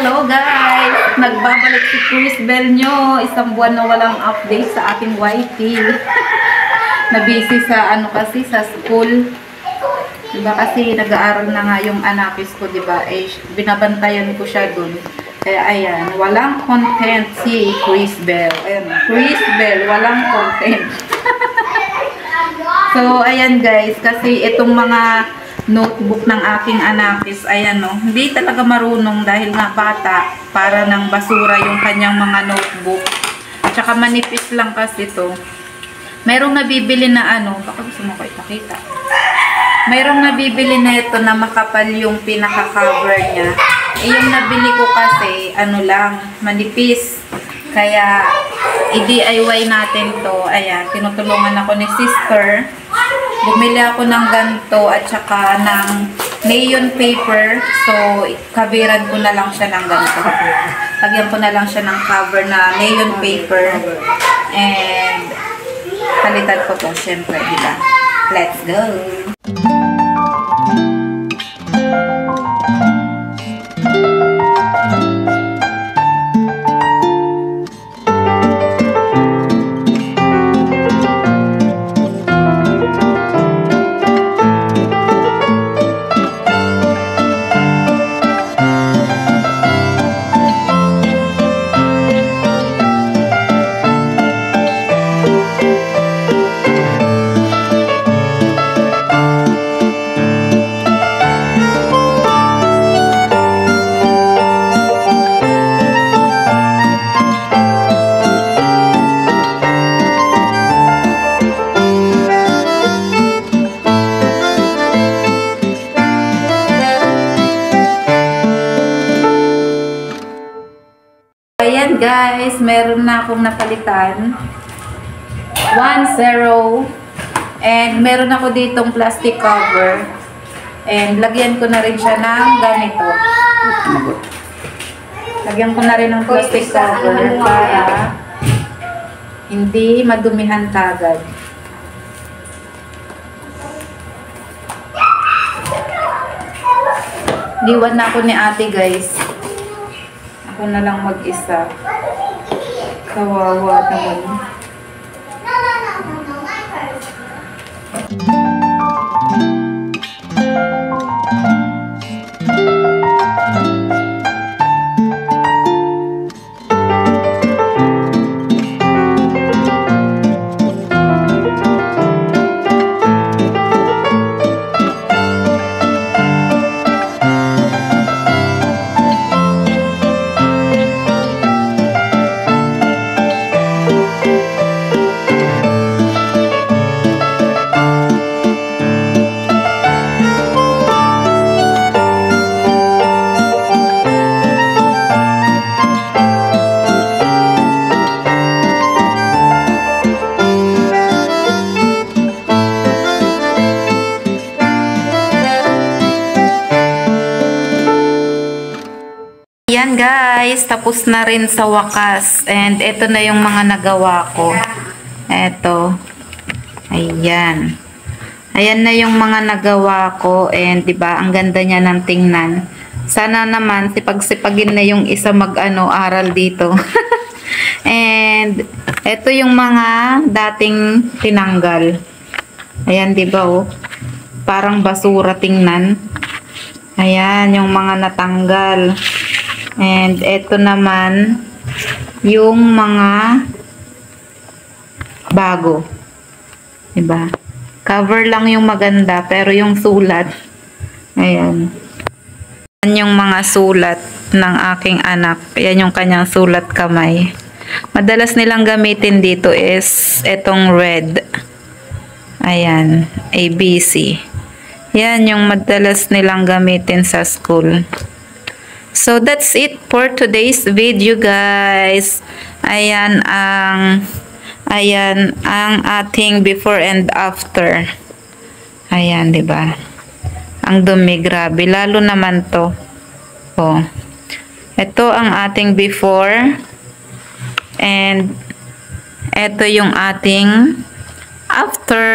Hello guys! Nagbabalik si Crisbel nyo. Isang buwan na walang update sa ating YT. Nabisi sa kasi sa school. Diba kasi nag-aaral na nga yung anakis ko, diba? Eh, binabantayan ko siya dun. Kaya ayan, walang content si Crisbel. Ayan, Crisbel, walang content. So, ayan guys, kasi itong mga notebook ng aking anakis, ayan no, hindi talaga marunong dahil nga bata, para ng basura yung kanyang mga notebook. At saka manipis lang kasi to. Merong nabibili na baka gusto mo ko ipakita. Merong nabibili na ito na makapal yung pinaka-cover niya. Eh, yung nabili ko kasi, lang, manipis. Kaya, i-DIY natin to. Ayan, tinutulungan ako ni sister. Bumili ako ng ganito at saka ng neon paper. So, kabiran ko na lang siya ng ganito. Lagyan ko na lang siya ng cover na neon paper. And, palitan ko to, syempre, diba? Let's go! Ayan guys, meron na akong napalitan. 1-0. And meron ako ditong plastic cover. And lagyan ko na rin siya ng ganito. Lagyan ko na rin ng plastic cover para hindi madumihan kagad. Diwan na ako ni ate guys. Ako na lang mag-isa. Kawawa naman. Yan guys, tapos na rin sa wakas. And ito na yung mga nagawa ko. Ito. Ayan. Ayan na yung mga nagawa ko. And diba, ang ganda niya ng tingnan. Sana naman sipag-sipagin na yung isa mag-aral dito. And ito yung mga dating tinanggal. Ayan diba oh. Parang basura tingnan. Ayan yung mga natanggal. And ito naman yung mga bago. Diba? Cover lang yung maganda pero yung sulat. Ayan. Yan yung mga sulat ng aking anak. Yan yung kanyang sulat kamay. Madalas nilang gamitin dito is etong red. Ayan. ABC. Yan yung madalas nilang gamitin sa school. So, that's it for today's video, guys. Ayan ang ating before and after. Ayan, diba? Ang dumi, grabe. Lalo naman to. Oh. Ito ang ating before. And ito yung ating after.